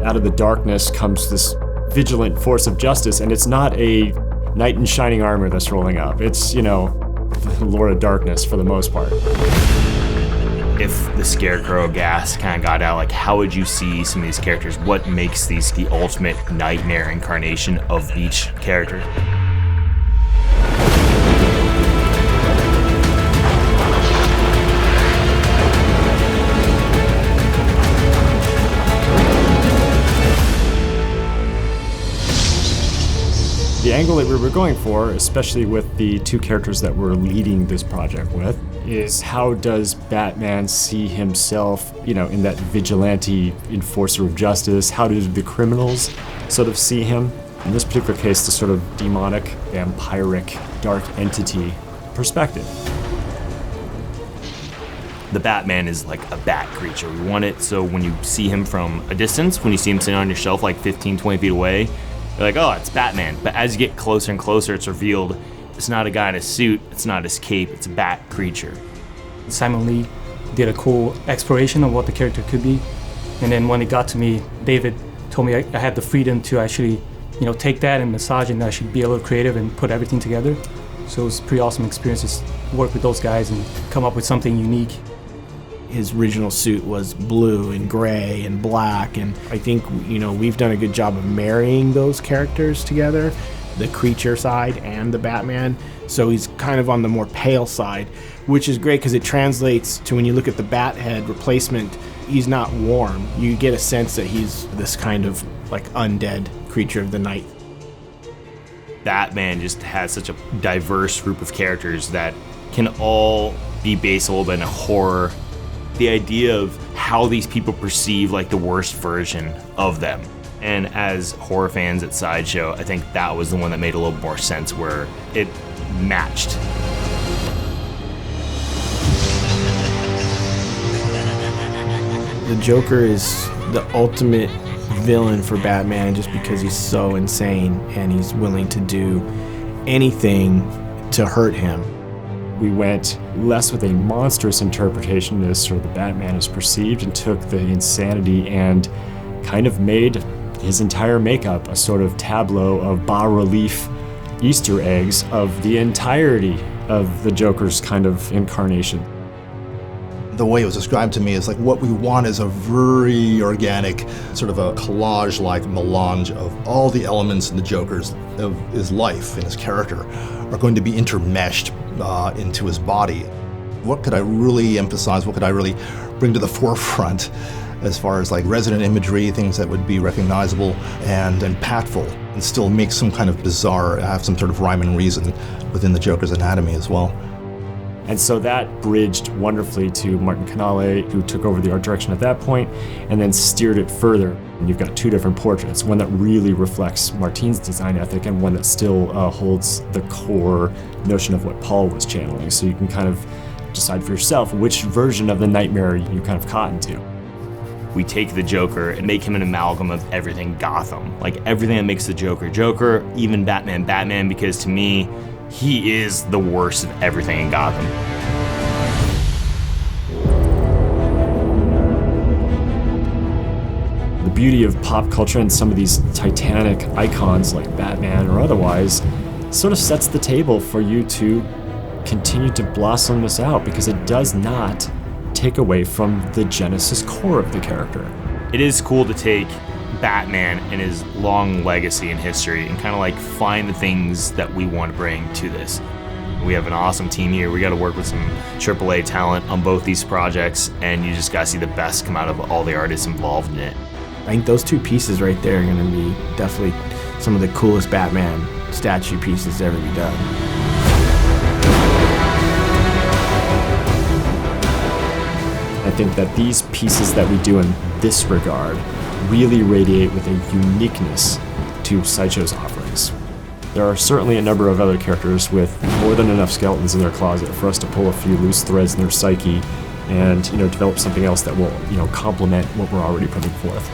out of the darkness comes this vigilant force of justice, and it's not a knight in shining armor that's rolling up. It's, the Lord of Darkness for the most part. If the Scarecrow gas kind of got out, like, how would you see some of these characters? What makes these the ultimate nightmare incarnation of each character? The angle that we were going for, especially with the two characters that we're leading this project with, is how does Batman see himself, in that vigilante enforcer of justice? How do the criminals sort of see him? In this particular case, the sort of demonic, vampiric, dark entity perspective. The Batman is like a bat creature. We want it so when you see him from a distance, when you see him sitting on your shelf like 15, 20 feet away, you're like, oh, it's Batman. But as you get closer and closer, it's revealed it's not a guy in a suit, it's not his cape, it's a bat creature. Simon Lee did a cool exploration of what the character could be. And then when it got to me, David told me I had the freedom to actually, take that and massage it and actually be a little creative and put everything together. So it was a pretty awesome experience to work with those guys and come up with something unique. His original suit was blue and gray and black, and I think, we've done a good job of marrying those characters together, the creature side and the Batman. So he's kind of on the more pale side, which is great because it translates to when you look at the Bat-head replacement, he's not warm. You get a sense that he's this kind of like undead creature of the night. Batman just has such a diverse group of characters that can all be based a little bit in a horror. The idea of how these people perceive like the worst version of them. And as horror fans at Sideshow, I think that was the one that made a little more sense, where it matched. The Joker is the ultimate villain for Batman just because he's so insane and he's willing to do anything to hurt him. We went less with a monstrous interpretation as sort of the Batman is perceived, and took the insanity and kind of made his entire makeup a sort of tableau of bas-relief Easter eggs of the entirety of the Joker's kind of incarnation. The way it was described to me is like what we want is a very organic, sort of a collage-like melange of all the elements in the Joker's, of his life and his character, are going to be intermeshed into his body. What could I really emphasize? What could I really bring to the forefront as far as like resonant imagery, things that would be recognizable and impactful, and still make some kind of bizarre, have some sort of rhyme and reason within the Joker's anatomy as well. And so that bridged wonderfully to Martin Canale, who took over the art direction at that point and then steered it further. And you've got two different portraits, one that really reflects Martin's design ethic and one that still holds the core notion of what Paul was channeling. So you can kind of decide for yourself which version of the nightmare you kind of caught into. We take the Joker and make him an amalgam of everything Gotham. Like everything that makes the Joker Joker, even Batman, because to me, he is the worst of everything in Gotham. The beauty of pop culture and some of these titanic icons like Batman or otherwise sort of sets the table for you to continue to blossom this out, because it does not take away from the genesis core of the character. It is cool to take Batman and his long legacy in history and kind of like find the things that we want to bring to this. We have an awesome team here. We got to work with some AAA talent on both these projects, and you just got to see the best come out of all the artists involved in it. I think those two pieces right there are going to be definitely some of the coolest Batman statue pieces to ever be done. I think that these pieces that we do in this regard really radiate with a uniqueness to Sideshow's offerings. There are certainly a number of other characters with more than enough skeletons in their closet for us to pull a few loose threads in their psyche and, develop something else that will, complement what we're already putting forth.